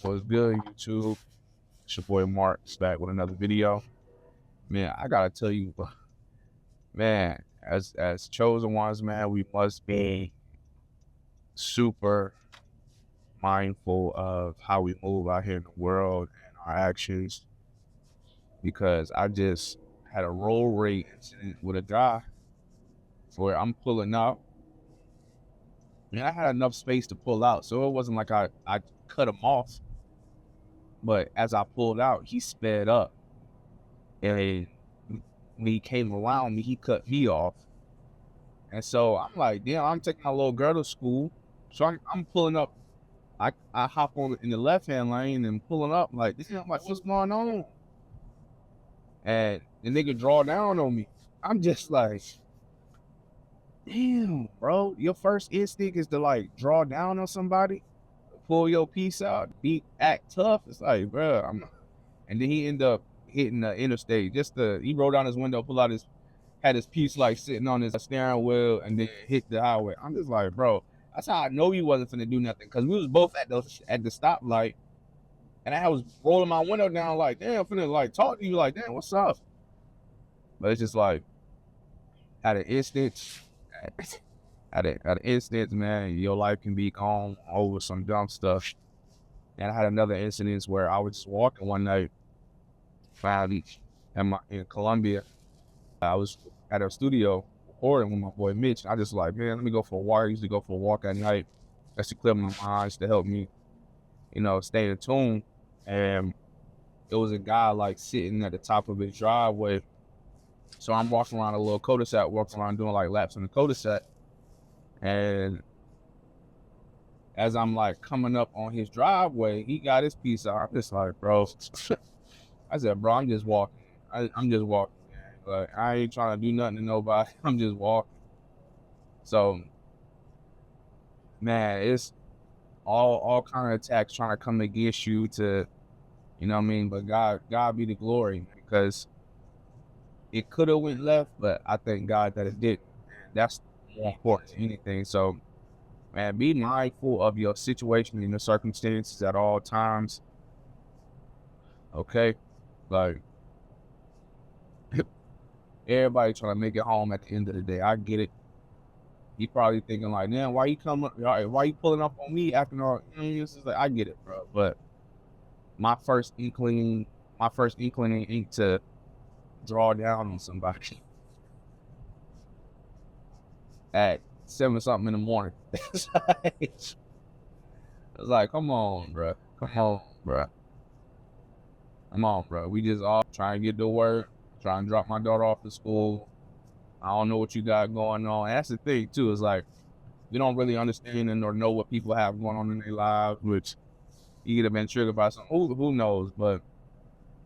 What's good, YouTube? It's your boy Mark back with another video. Man, I gotta tell you, man, as chosen ones, man, we must be super mindful of how we move out here in the world and our actions. Because I just had a roll rate incident with a guy where I'm pulling out, and I had enough space to pull out, so it wasn't like I cut him off. But as I pulled out, he sped up, and when he came around me, he cut me off. And so I'm like, damn, I'm taking my little girl to school. So I'm pulling up. I hop on in the left-hand lane and pulling up like, this is like, what's going on? And the nigga draw down on me. I'm just like, damn, bro. Your first instinct is to like draw down on somebody, pull your piece out, act tough. It's like, bro, and then he ended up hitting the interstate. He rolled down his window, had his piece like sitting on his steering wheel, and then hit the highway. I'm just like, bro, that's how I know you wasn't finna do nothing, because we was both at the stoplight, and I was rolling my window down like, damn, finna like talk to you like, damn, what's up? But it's just like, at an instance, man, your life can be gone over some dumb stuff. And I had another incident where I was just walking one night, finally, in Colombia. I was at a studio recording with my boy Mitch. I just like, man, let me go for a walk. I usually go for a walk at night. That's to clear my mind, to help me, stay in tune. And it was a guy like sitting at the top of his driveway. So I'm walking around a little cul-de-sac, walking around doing like laps in the cul-de-sac. And as I'm like coming up on his driveway, he got his piece out. I'm just like, bro. I said, bro, I'm just walking. I'm just walking. Like, I ain't trying to do nothing to nobody. I'm just walking. So, man, it's all kind of attacks trying to come against you to, you know what I mean? But God be the glory, because it could have went left, but I thank God that it didn't. That's more important than anything. So, man, be mindful of your situation and your circumstances at all times. Okay? Like, everybody trying to make it home at the end of the day. I get it. You probably thinking like, man, why you pulling up on me acting all? It's just like, I get it, bro. But my first inkling ain't to draw down on somebody at 7 something in the morning. It's like, come on, bro. We just all trying to get to work, trying to drop my daughter off to school. I don't know what you got going on. And that's the thing too, is like, we don't really understand or know what people have going on in their lives, which you could have been triggered by something. Who knows? But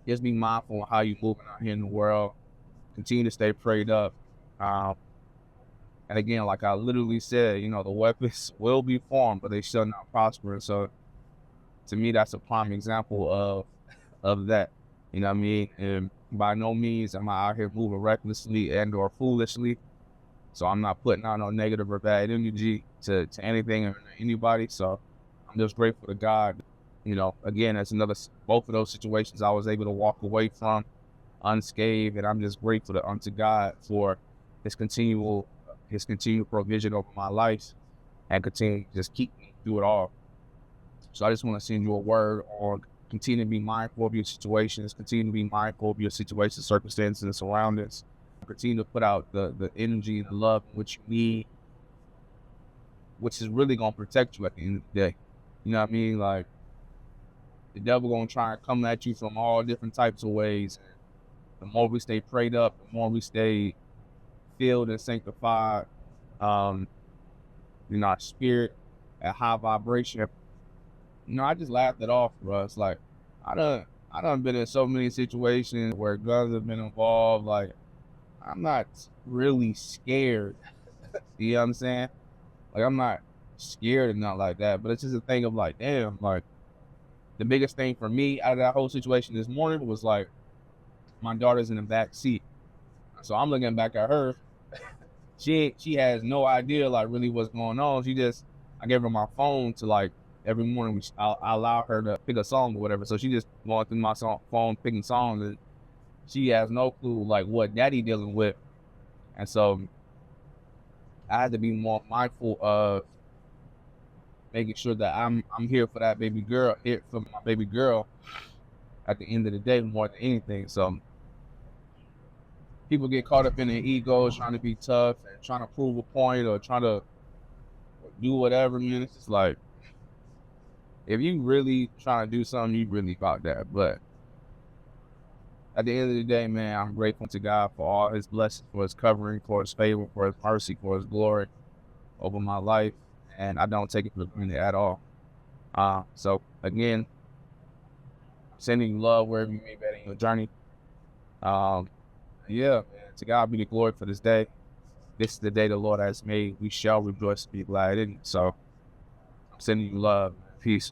just be mindful of how you moving out here in the world. Continue to stay prayed up. And again, like I literally said, the weapons will be formed, but they shall not prosper. So to me, that's a prime example of that. You know what I mean? And by no means am I out here moving recklessly and or foolishly. So I'm not putting out no negative or bad energy to anything or anybody. So I'm just grateful to God. Again, that's both of those situations I was able to walk away from unscathed, and I'm just grateful unto God for his continual provision over my life, and continue to just keep me through it all. So I just want to send you a word on continue to be mindful of your situations, continue to be mindful of your situations, circumstances, and surroundings. Continue to put out the energy and the love which you need, which is really going to protect you at the end of the day. You know what I mean? Like, the devil going to try and come at you from all different types of ways. The more we stay prayed up, the more we stay filled and sanctified, our spirit at high vibration. I just laughed it off, bro. It's like, I done been in so many situations where guns have been involved. Like, I'm not really scared. You know what I'm saying? Like, I'm not scared and not like that, but it's just a thing of like, damn, like, the biggest thing for me out of that whole situation this morning was like, my daughter's in the back seat. So I'm looking back at her. She has no idea like really what's going on. I gave her my phone to like every morning I allow her to pick a song or whatever. So she just going through my phone picking songs, and she has no clue like what daddy dealing with. And so I had to be more mindful of making sure that I'm here for that baby girl, here for my baby girl at the end of the day more than anything. So people get caught up in their egos, trying to be tough and trying to prove a point or trying to do whatever, man. It's just like, if you really trying to do something, you really about that. But at the end of the day, man, I'm grateful to God for all his blessings, for his covering, for his favor, for his mercy, for his glory over my life. And I don't take it for granted at all. So again, sending you love wherever you may be in your journey. Yeah, man, to God be the glory for this day. This is the day the Lord has made. We shall rejoice and be glad in it. So I'm sending you love. Peace.